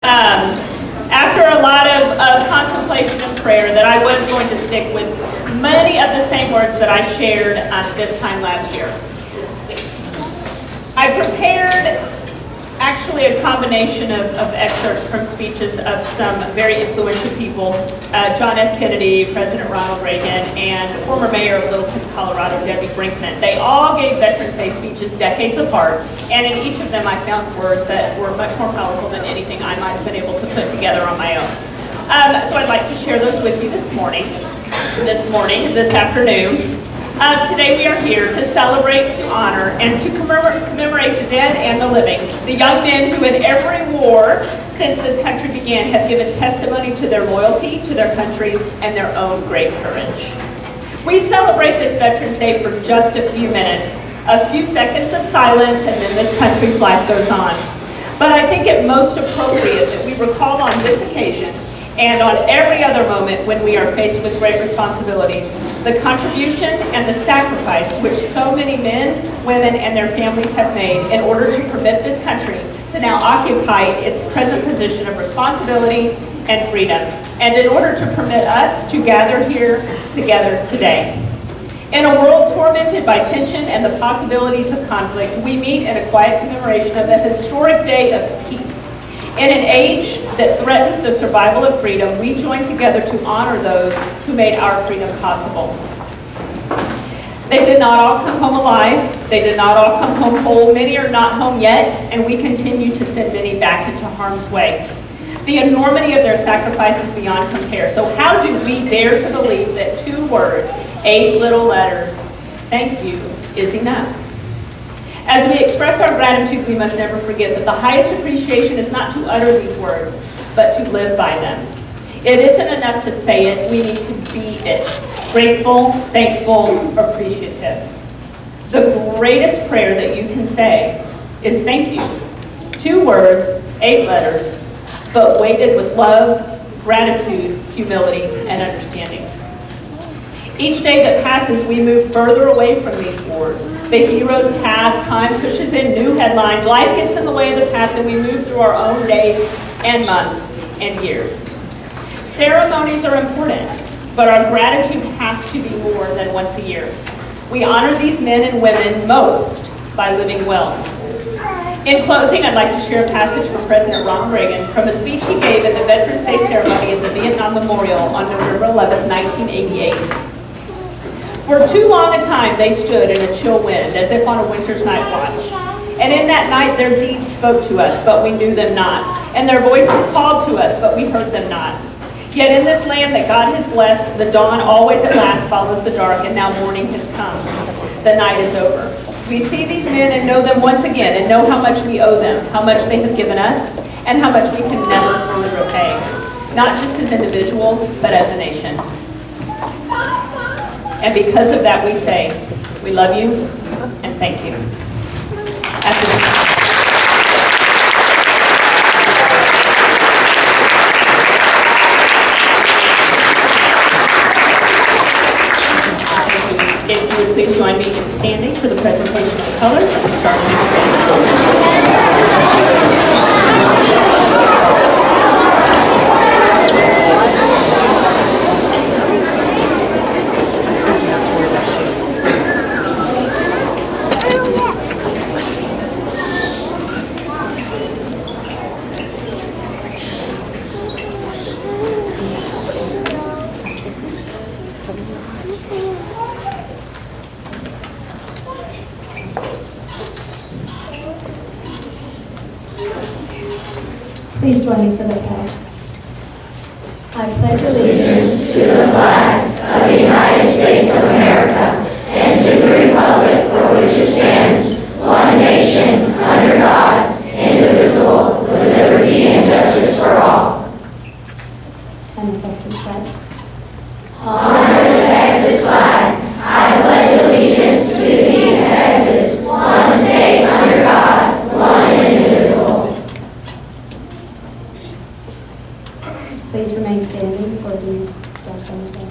After a lot of contemplation and prayer, that I was going to stick with many of the same words that I shared this time last year. I prepared actually a combination of excerpts from speeches of some very influential people, John F. Kennedy, President Ronald Reagan, and former mayor of Littleton, Colorado, Debbie Brinkman. They all gave Veterans Day speeches decades apart, and in each of them I found words that were much more powerful than anything I might have been able to put together on my own. So I'd like to share those with you this afternoon. Today we are here to celebrate, to honor, and to commemorate the dead and the living, the young men who in every war since this country began have given testimony to their loyalty to their country and their own great courage. We celebrate this Veterans Day for just a few minutes, a few seconds of silence, and then this country's life goes on. But I think it most appropriate that we recall on this occasion and on every other moment when we are faced with great responsibilities, the contribution and the sacrifice which so many men, women, and their families have made in order to permit this country to now occupy its present position of responsibility and freedom, and in order to permit us to gather here together today. In a world tormented by tension and the possibilities of conflict, we meet in a quiet commemoration of the historic day of peace. In an age that threatens the survival of freedom, we join together to honor those who made our freedom possible. They did not all come home alive. They did not all come home whole. Many are not home yet, and we continue to send many back into harm's way. The enormity of their sacrifice is beyond compare. So how do we dare to believe that 2 words, 8 little letters, thank you, is enough? As we express our gratitude, we must never forget that the highest appreciation is not to utter these words, but to live by them. It isn't enough to say it, we need to be it. Grateful, thankful, appreciative. The greatest prayer that you can say is thank you. 2 words, 8 letters, but weighted with love, gratitude, humility, and understanding. Each day that passes, we move further away from these wars. The heroes pass, time pushes in new headlines, life gets in the way of the past, and we move through our own days and months and years. Ceremonies are important, but our gratitude has to be more than once a year. We honor these men and women most by living well. In closing, I'd like to share a passage from President Ronald Reagan from a speech he gave at the Veterans Day ceremony at the Vietnam Memorial on November 11, 1988. For too long a time, they stood in a chill wind, as if on a winter's night watch. And in that night, their deeds spoke to us, but we knew them not. And their voices called to us, but we heard them not. Yet in this land that God has blessed, the dawn always at last follows the dark, and now morning has come. The night is over. We see these men and know them once again, and know how much we owe them, how much they have given us, and how much we can never fully repay. Not just as individuals, but as a nation. And because of that, we say, we love you and thank you. If you would please join me in standing for the presentation of colors and start with Please join me for the pledge. I pledge allegiance to the flag of the United States of America and to the republic for which it stands, one nation, under God, indivisible, with liberty and justice for all. And the Texas flag. Honor the Texas flag. I pledge allegiance to these Texas, one state under God, one indivisible. Please remain standing for the death benefit.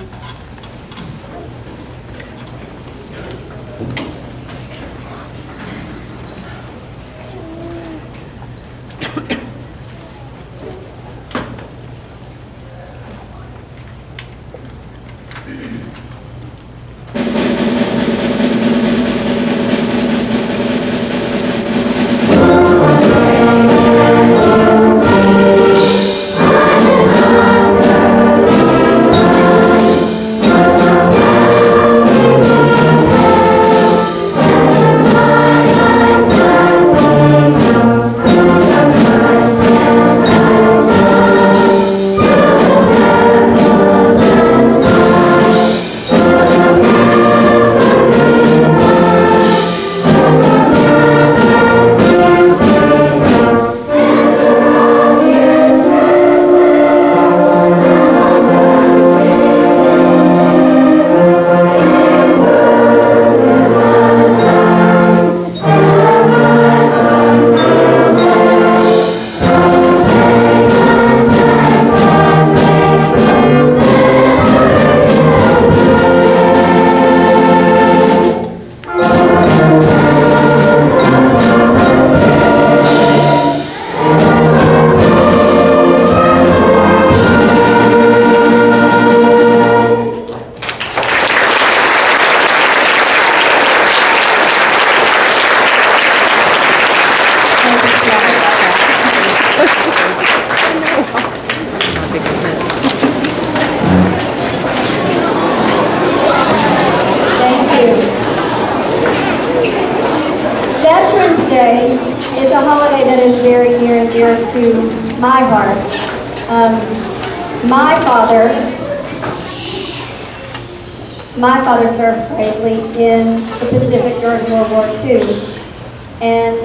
Day is a holiday that is very near and dear to my heart. My father served bravely in the Pacific during World War II, and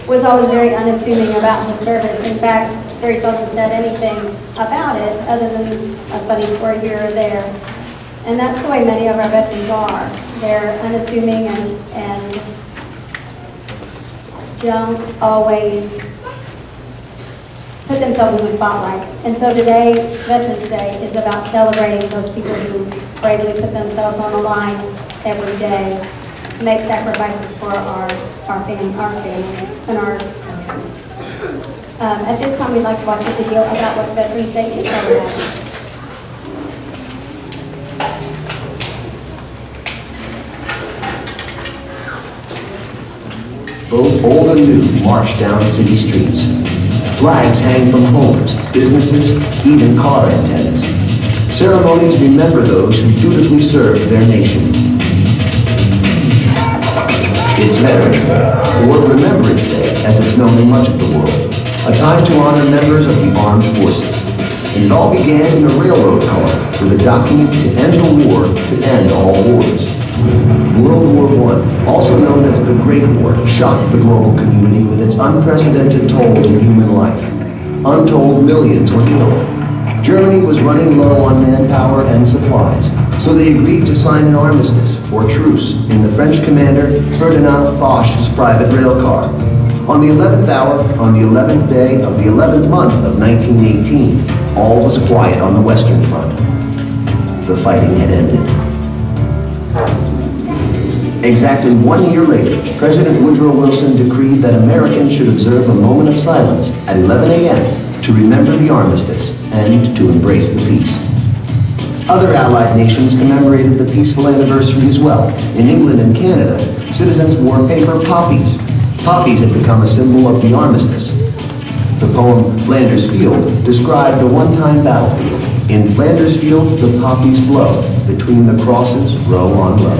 was always very unassuming about his service. In fact, very seldom said anything about it other than a funny story here or there. And that's the way many of our veterans are. They're unassuming and don't always put themselves in the spotlight. And so today, Veterans Day, is about celebrating those people who bravely put themselves on the line every day, make sacrifices for our families and our country. At this time, we'd like to watch a video about what Veterans Day is all about. Both old and new march down city streets. Flags hang from homes, businesses, even car antennas. Ceremonies remember those who dutifully served their nation. It's Veterans Day, or Remembrance Day, as it's known in much of the world, a time to honor members of the armed forces. And it all began in a railroad car with a document to end the war, to end all wars. World War I, also known as the Great War, shocked the global community with its unprecedented toll in human life. Untold millions were killed. Germany was running low on manpower and supplies, so they agreed to sign an armistice, or truce, in the French commander Ferdinand Foch's private rail car. On the 11th hour, on the 11th day of the 11th month of 1918, all was quiet on the Western Front. The fighting had ended. Exactly 1 year later, President Woodrow Wilson decreed that Americans should observe a moment of silence at 11 a.m. to remember the armistice and to embrace the peace. Other Allied nations commemorated the peaceful anniversary as well. In England and Canada, citizens wore paper poppies. Poppies had become a symbol of the armistice. The poem Flanders Field described a one-time battlefield. In Flanders Field, the poppies blow, between the crosses, row on row.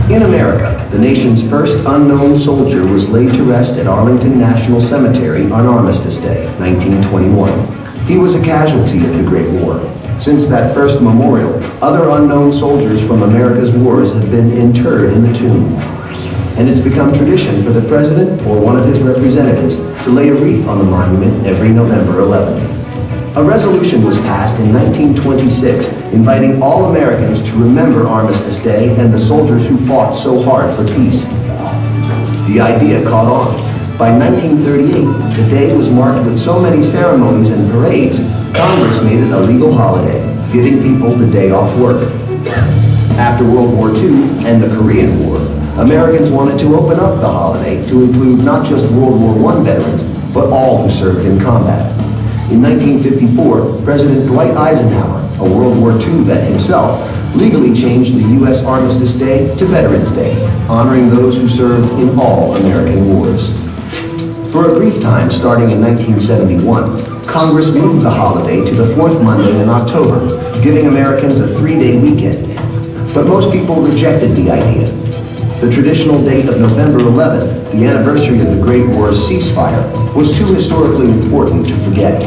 In America, the nation's first unknown soldier was laid to rest at Arlington National Cemetery on Armistice Day, 1921. He was a casualty of the Great War. Since that first memorial, other unknown soldiers from America's wars have been interred in the tomb. And it's become tradition for the President or one of his representatives to lay a wreath on the monument every November 11th. A resolution was passed in 1926 inviting all Americans to remember Armistice Day and the soldiers who fought so hard for peace. The idea caught on. By 1938, the day was marked with so many ceremonies and parades, Congress made it a legal holiday, giving people the day off work. After World War II and the Korean War, Americans wanted to open up the holiday to include not just World War I veterans, but all who served in combat. In 1954, President Dwight Eisenhower, a World War II vet himself, legally changed the U.S. Armistice Day to Veterans Day, honoring those who served in all American wars. For a brief time, starting in 1971, Congress moved the holiday to the fourth Monday in October, giving Americans a 3-day weekend. But most people rejected the idea. The traditional date of November 11th, the anniversary of the Great War's ceasefire, was too historically important to forget.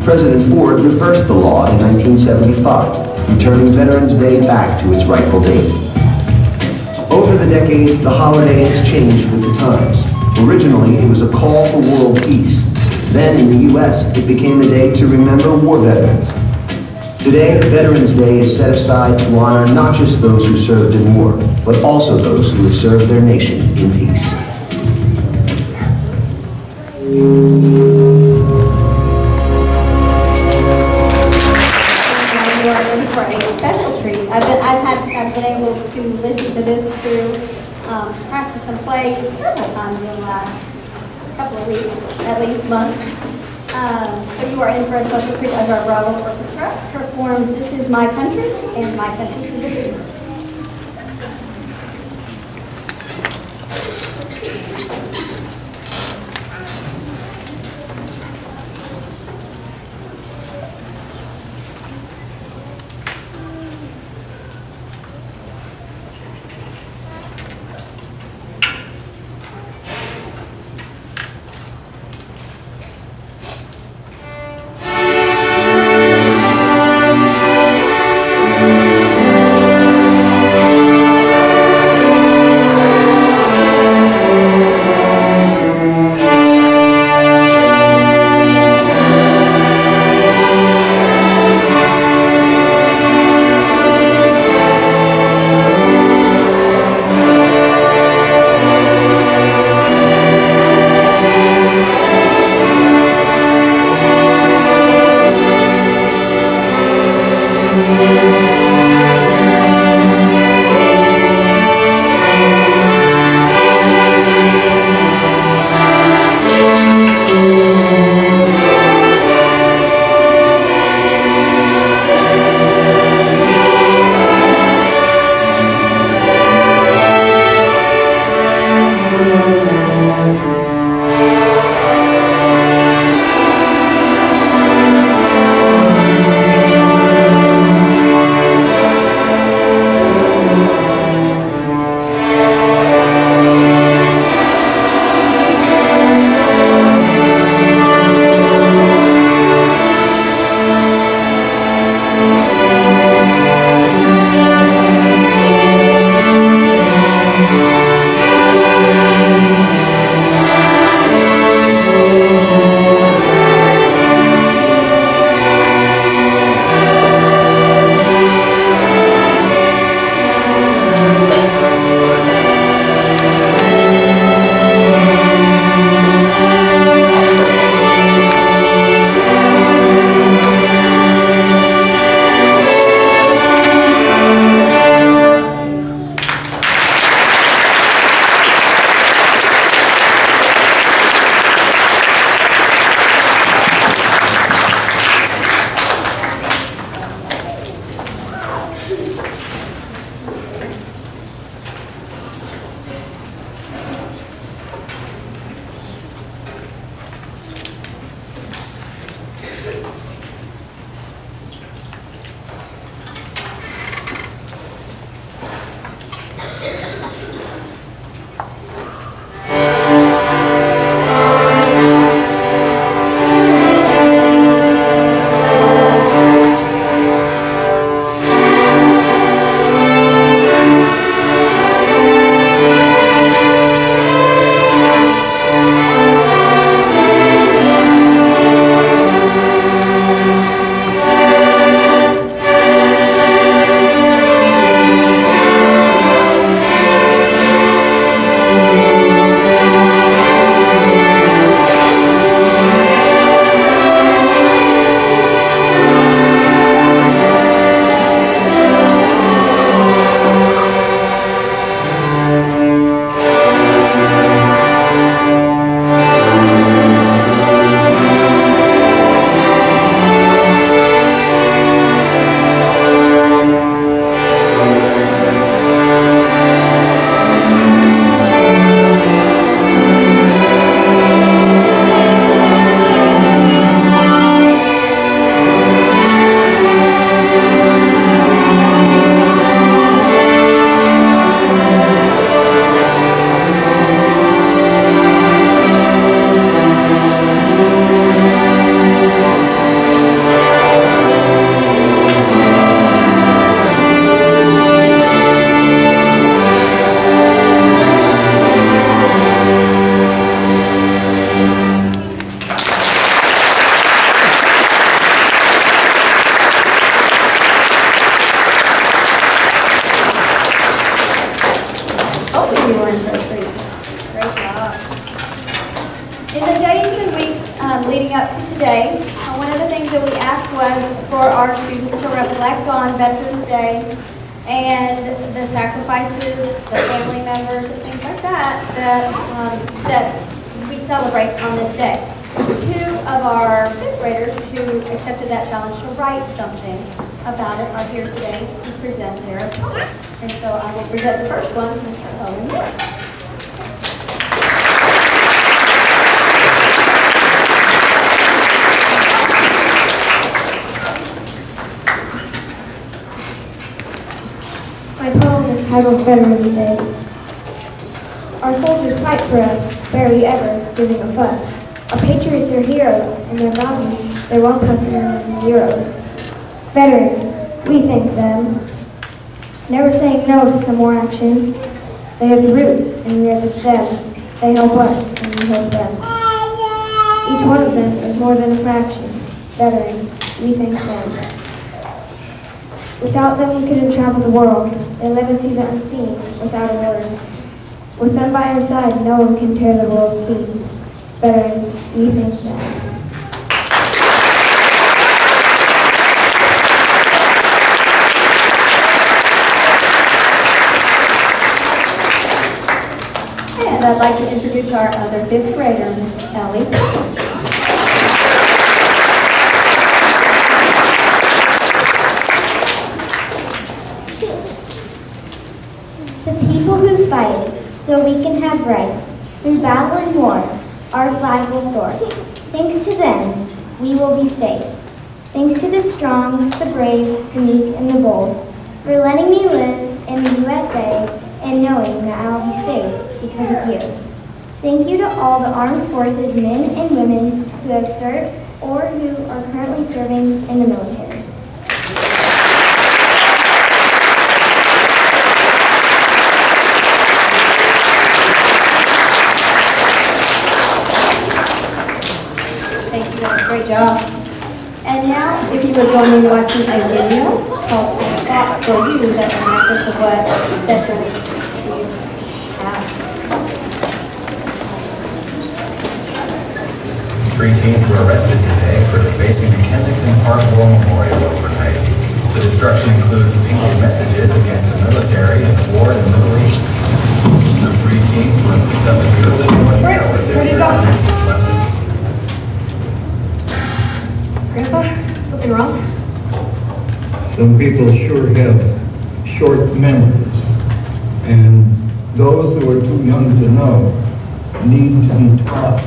President Ford reversed the law in 1975, returning Veterans Day back to its rightful date. Over the decades, the holiday has changed with the times. Originally, it was a call for world peace. Then, in the U.S., it became a day to remember war veterans. Today, Veterans Day is set aside to honor not just those who served in war, but also those who have served their nation in peace. We are in for a special treat. I've been able to listen to this through practice and play several times in the last couple of weeks, at least months. So you are in for a special treat as our Bravo Orchestra performs This Is My Country and My Country is a Dream. In the days and weeks leading up to today, one of the things that we asked was for our students to reflect on Veterans Day and the sacrifices, the family members, and things like that that we celebrate on this day. Two of our fifth graders who accepted that challenge to write something about it are here today to present their poem. And so I will present the first one, Mr. Owen Moore. My poem is titled Veterans Day. Our soldiers fight for us, barely ever giving a fuss. Our patriots are heroes, and their value, they're one plus and zeros. Veterans, we thank them. Never saying no to some more action. They are the roots, and we are the stem. They help us, and we help them. Each one of them is more than a fraction. Veterans, we thank them. Without them, we couldn't travel the world. They let us see the unseen without a word. With them by our side, no one can tear the world scene. Veterans, we thank them. And I'd like to introduce our other fifth grader, Miss Ellie. Who fight so we can have rights. Through battle and war, our flag will soar. Thanks to them, we will be safe. Thanks to the strong, the brave, the meek, and the bold, for letting me live in the USA and knowing that I'll be safe because of you. Thank you to all the armed forces men and women who have served or who are currently serving in the military. Great job. And now, if you would join me in watching a video called Thought for You that reminds us of what veterans have. 3 teens were arrested today for defacing the Kensington Park War Memorial overnight. The destruction includes painted messages against the military and the war in the Middle East. The 3 teens were picked up in the early morning hours after evidence was left at the scene. Grandpa, something wrong? Some people sure have short memories, and those who are too young to know need to be taught.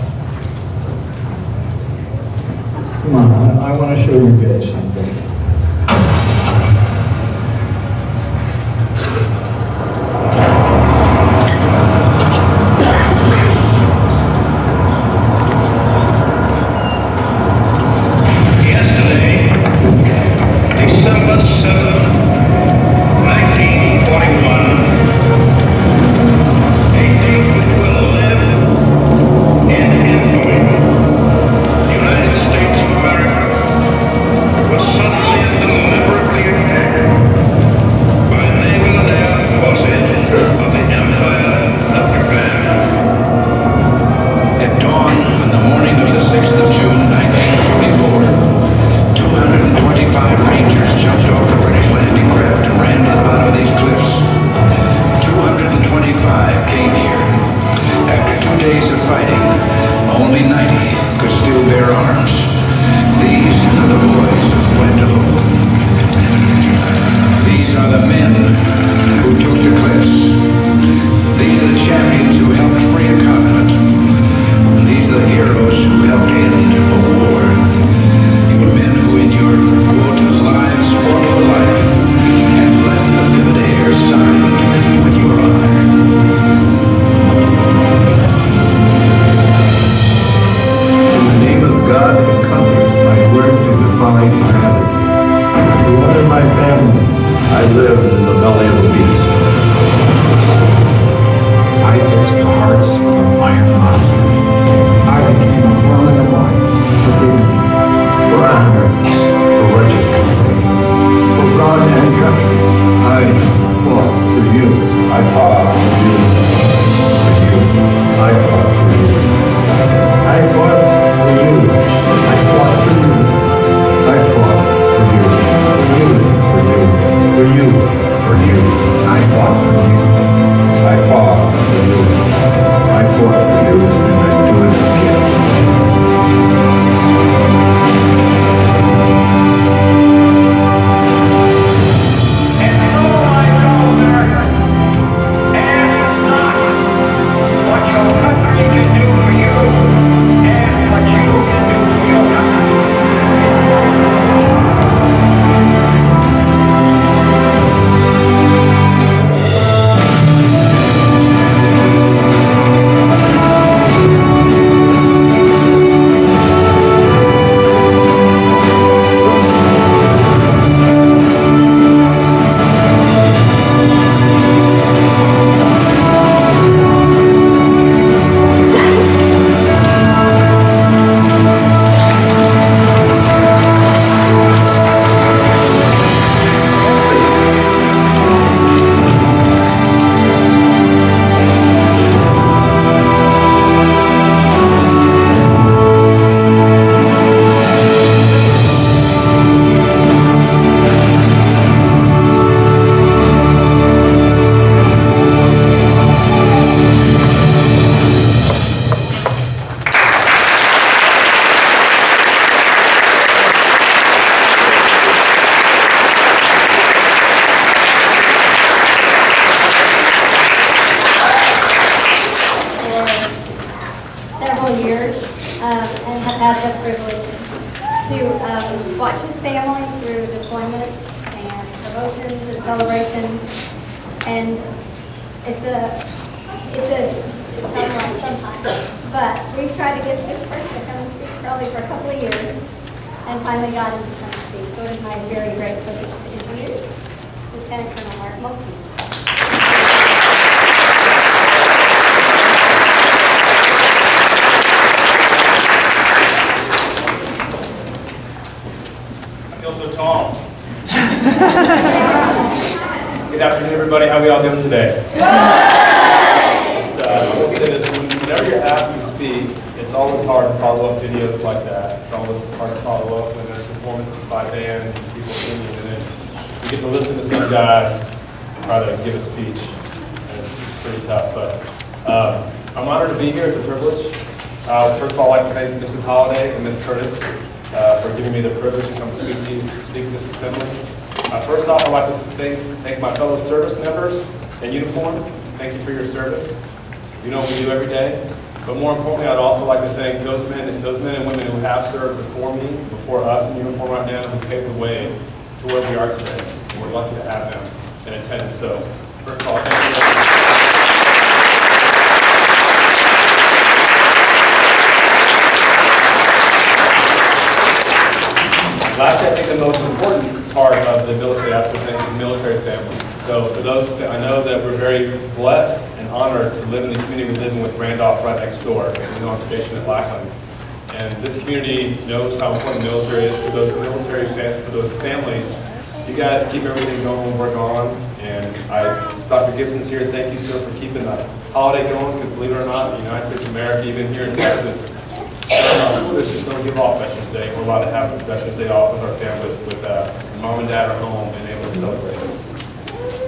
Come on, I want to show you guys something. I several years and have had the privilege to watch his family through deployments and promotions and celebrations. And it's hard ride sometimes. But we've tried to get this person to come and speak probably for a couple of years and finally got him to come and speak. So it is my very great privilege to introduce Lieutenant Colonel Mark Mulkey. Tom. Good afternoon, everybody. How are we all doing today? I will say this, whenever you're asked to speak, it's always hard to follow up videos like that. It's always hard to follow up when there's performances by bands and people singing, and then you get to listen to some guy try to give a speech, and it's pretty tough. But I'm honored to be here. It's a privilege. First of all, I'd like to thank Mrs. Holliday and Ms. Curtis for giving me the privilege to come speak to this assembly. First off, I'd like to thank my fellow service members in uniform. Thank you for your service. You know what we do every day. But more importantly, I'd also like to thank those men and women who have served before me, before us in uniform right now, who paved the way to where we are today. And we're lucky to have them in attendance. So, first of all, thank you. Lastly, I think the most important part of the military aspect is the military family. So for those, I know that we're very blessed and honored to live in the community we live in with Randolph right next door. And you know I'm stationed at Lackland. And this community knows how important the military is for those families. You guys keep everything going when we're gone. And Dr. Gibson's here. Thank you, sir, for keeping the holiday going. Because believe it or not, the United States of America, even here in Texas, school districts don't give off Veterans Day. We're allowed to have Veterans Day off with our families, with mom and dad are home and able to celebrate it.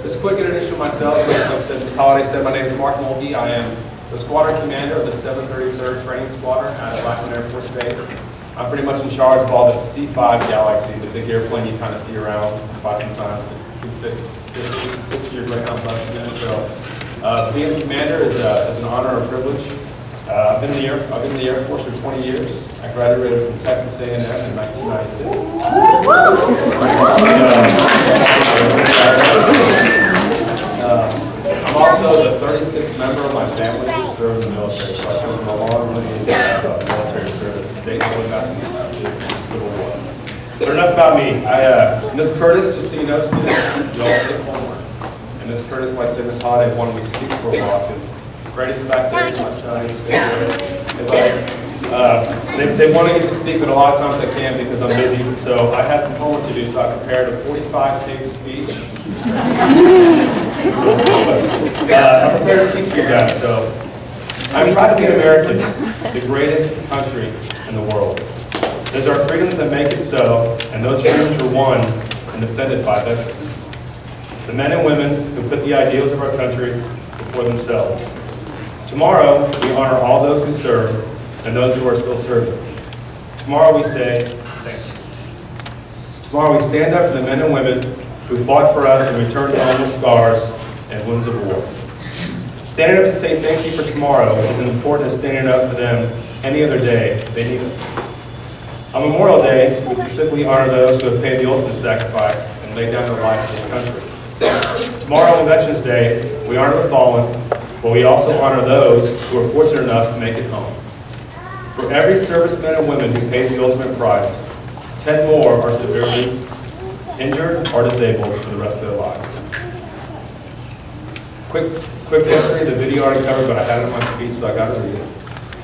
Just a quick introduction of myself. As Ms. Holliday said, my name is Mark Mulkey. I am the squadron commander of the 733rd Training Squadron at Lackland Air Force Base. I'm pretty much in charge of all the C-5 Galaxy, the big airplane you kind of see around by sometimes. It fits 6-year Greyhound bus in it. So being a commander is an honor and privilege. I've been in the Air Force for 20 years. I graduated from Texas A&M in 1996. I'm also the 36th member of my family who served in the military, so I come from a long lineage of military service, dating going back to the Civil War. But enough about me. Miss Curtis, just so you know, you all take homework. And Miss Curtis, like I said, Miss Holliday wanted me to speak for a while because Brady's back there, my son. They want to get to speak, but a lot of times I can't because I'm busy. So I had some homework to do, so I prepared a 45-page speech. I prepared a speech for you guys. So I'm proud to be an American, the greatest country in the world. There's our freedoms that make it so, and those freedoms are won and defended by veterans. The men and women who put the ideals of our country before themselves. Tomorrow, we honor all those who serve and those who are still serving. Tomorrow, we say, thank you. Tomorrow, we stand up for the men and women who fought for us and returned home with scars and wounds of war. Standing up to say thank you for tomorrow is as important as standing up for them any other day they need us. On Memorial Day, we specifically honor those who have paid the ultimate sacrifice and laid down their life for this country. Tomorrow, on Veterans Day, we honor the fallen, but we also honor those who are fortunate enough to make it home. For every serviceman and woman who pays the ultimate price, 10 more are severely injured or disabled for the rest of their lives. Quick history, the video already covered, but I had it in my speech, so I got to read it.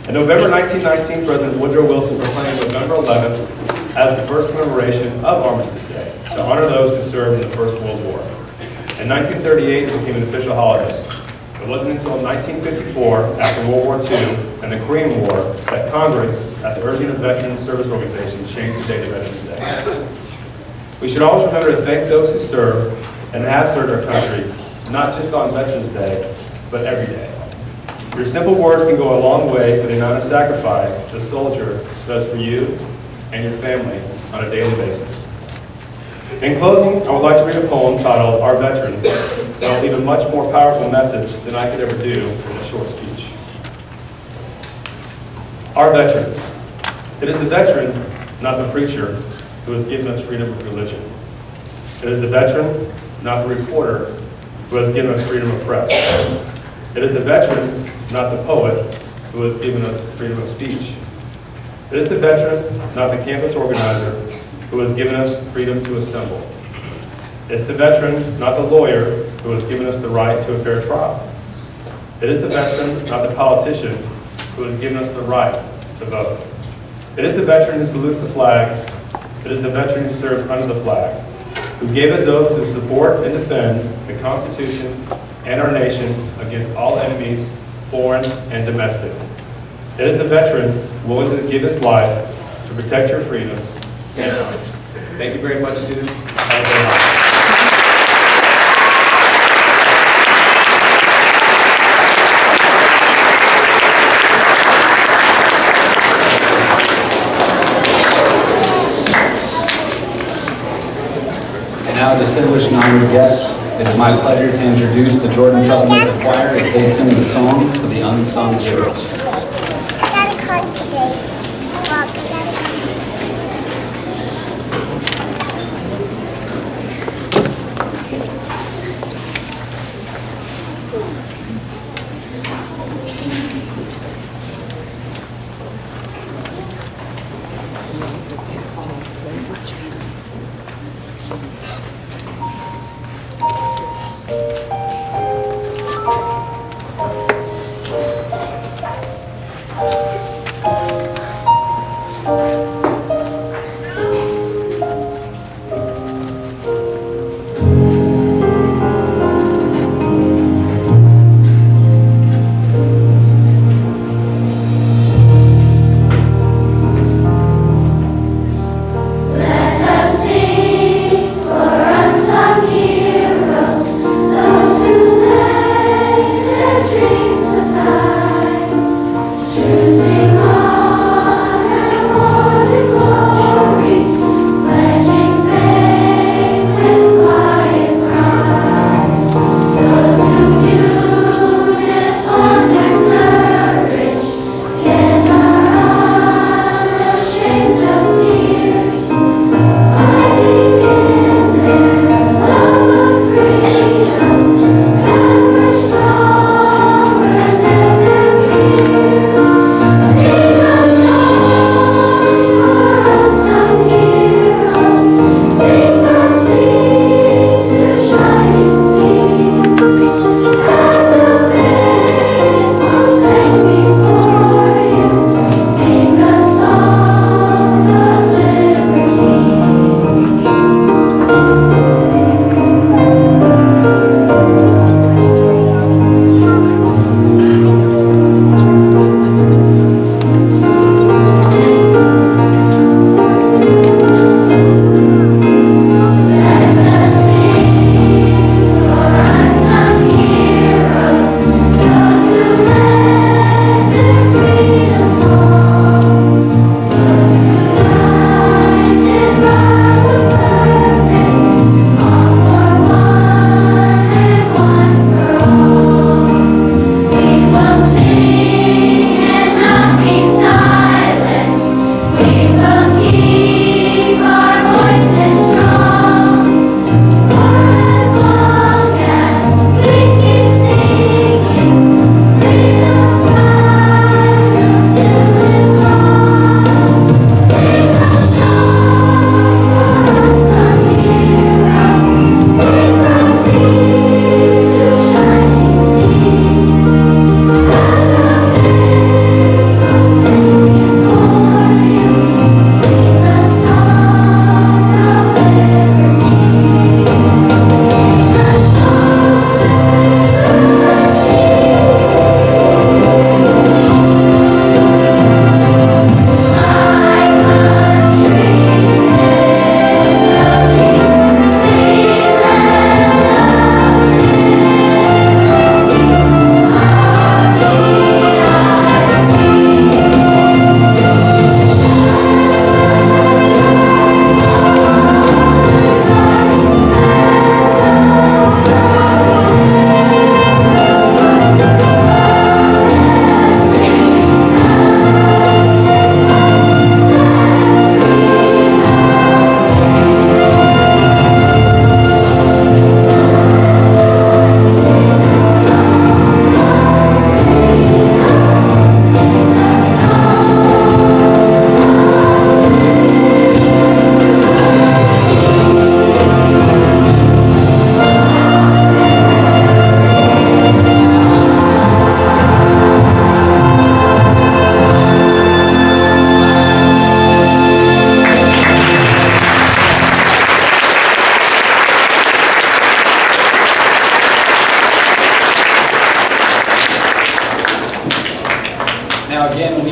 In November 1919, President Woodrow Wilson proclaimed November 11th as the first commemoration of Armistice Day to honor those who served in the First World War. In 1938, it became an official holiday. It wasn't until 1954, after World War II and the Korean War, that Congress, at the urging of Veterans Service Organizations, changed the date to Veterans Day. We should always remember to thank those who serve and have served our country, not just on Veterans Day, but every day. Your simple words can go a long way for the amount of sacrifice the soldier does for you and your family on a daily basis. In closing, I would like to read a poem titled Our Veterans that will leave a much more powerful message than I could ever do in a short speech. Our veterans. It is the veteran, not the preacher, who has given us freedom of religion. It is the veteran, not the reporter, who has given us freedom of press. It is the veteran, not the poet, who has given us freedom of speech. It is the veteran, not the campus organizer, who has given us freedom to assemble. It's the veteran, not the lawyer, who has given us the right to a fair trial. It is the veteran, not the politician, who has given us the right to vote. It is the veteran who salutes the flag. It is the veteran who serves under the flag, who gave his oath to support and defend the Constitution and our nation against all enemies, foreign and domestic. It is the veteran willing to give his life to protect your freedoms and ours. Thank you very much, students. Have a great night. Now, distinguished and honored guests, it is my pleasure to introduce the Orchestra and Treblemaker Choir as they sing the song for the unsung heroes. Choosing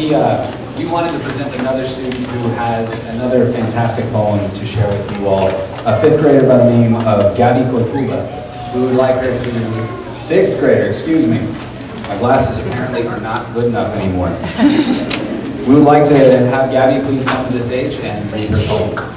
we wanted to present another student who has another fantastic poem to share with you all. A fifth grader by the name of Gabby Cortula. We would like her to, sixth grader, excuse me. My glasses apparently are not good enough anymore. We would like to have Gabby please come to the stage and read her poem.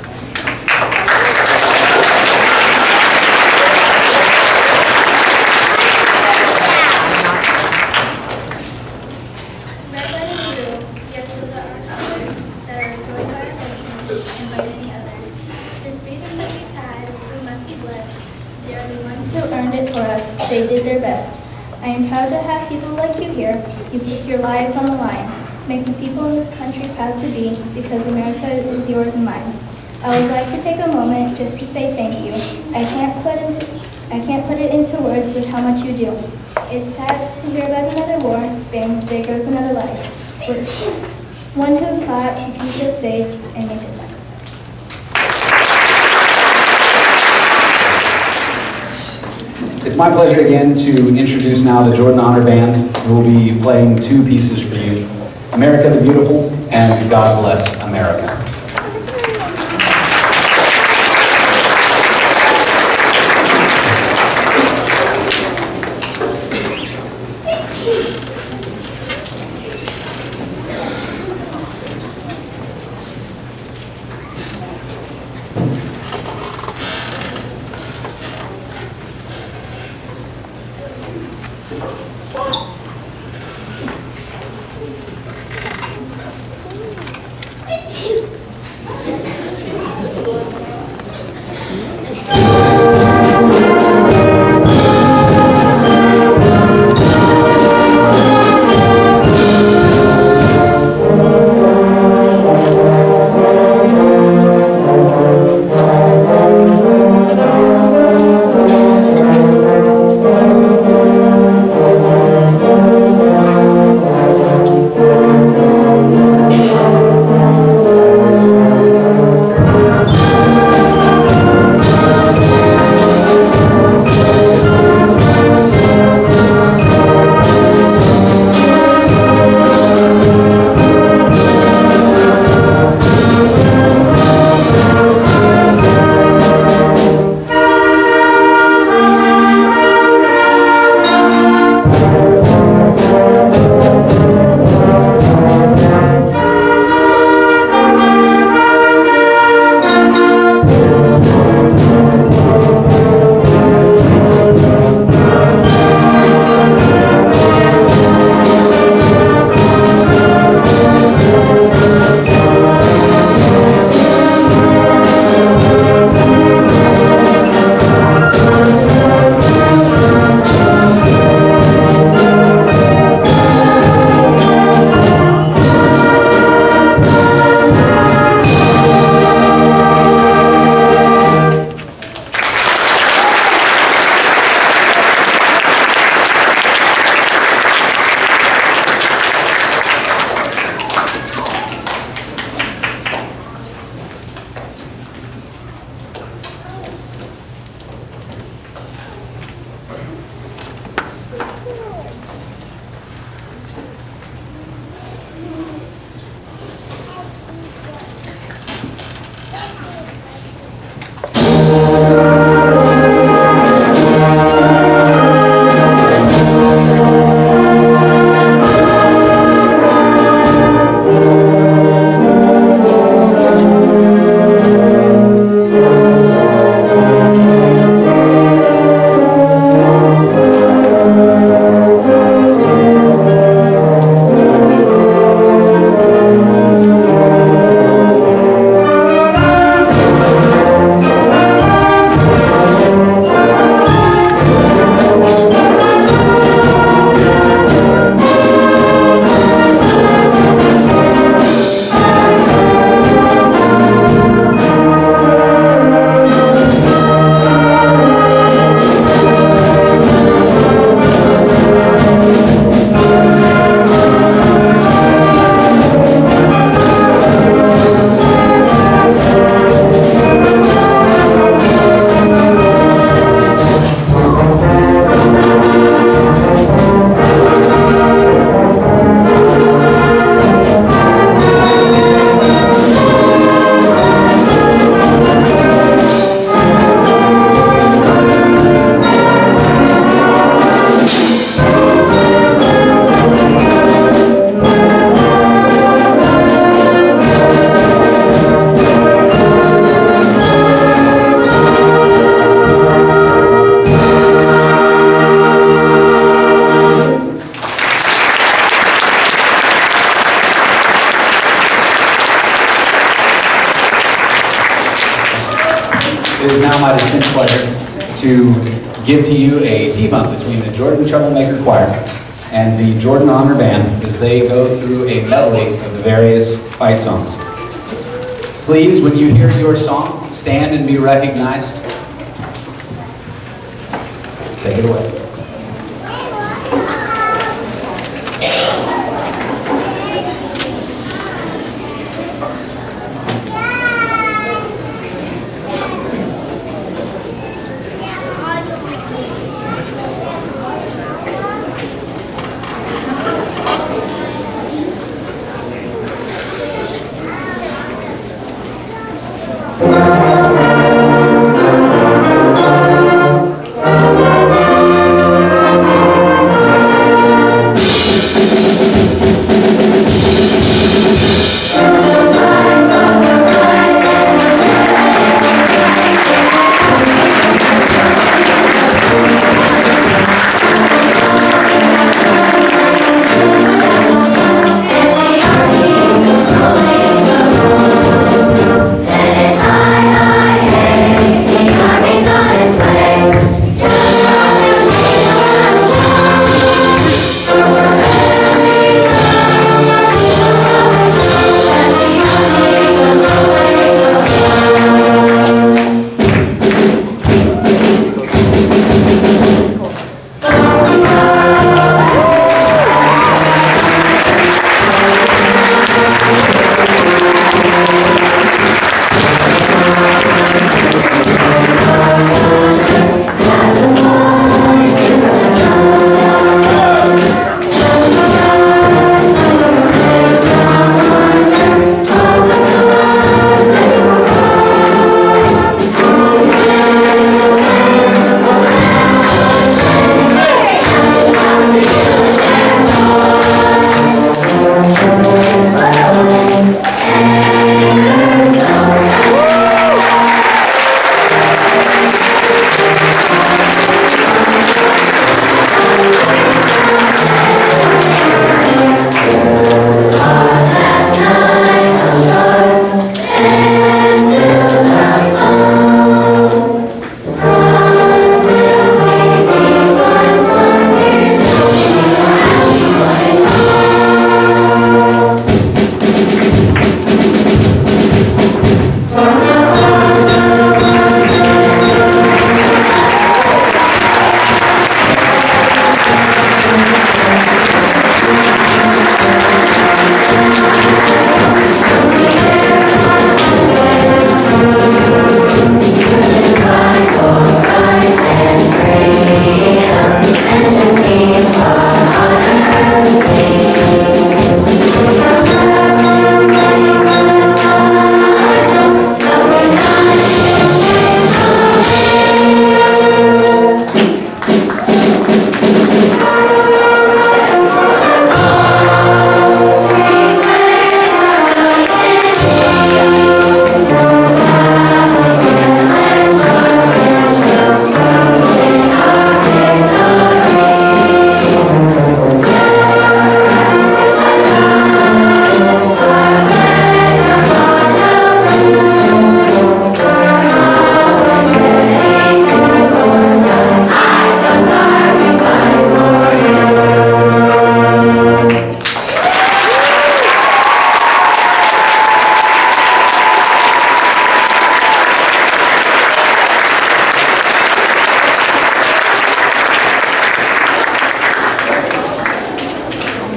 They did their best. I am proud to have people like you here. You put your lives on the line. Make the people in this country proud to be, because America is yours and mine. I would like to take a moment just to say thank you. I can't put it into words with how much you do. It's sad to hear about another war. Bang, there goes another life. But one who fought to keep us safe and make us safe. It's my pleasure again to introduce now the Jordan Honor Band, who will be playing two pieces for you, America the Beautiful and God Bless America. it is now my distinct pleasure to give to you a T-bump between the Orchestra and Treblemaker Choir and the Jordan Honor Band as they go through a medley of the various fight songs. Please, when you hear your song, stand and be recognized. Take it away.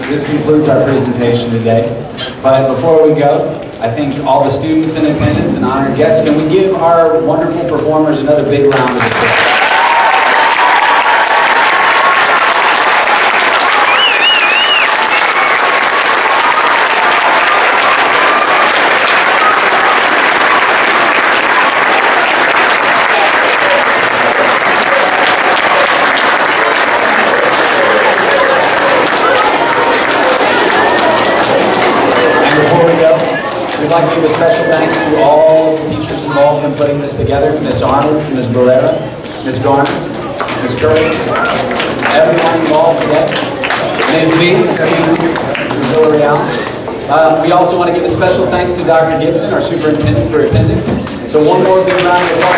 This concludes our presentation today. But before we go, I thank all the students in attendance and honored guests. Can we give our wonderful performers another big round of applause? We'd like to give a special thanks to all the teachers involved in putting this together, Ms. Arnold, Ms. Valera, Ms. Garner, Ms. Curry, everyone involved today, Ms. Lee, Ms. Hillary Allen. We also want to give a special thanks to Dr. Gibson, our superintendent, for attending. So one more big round of applause.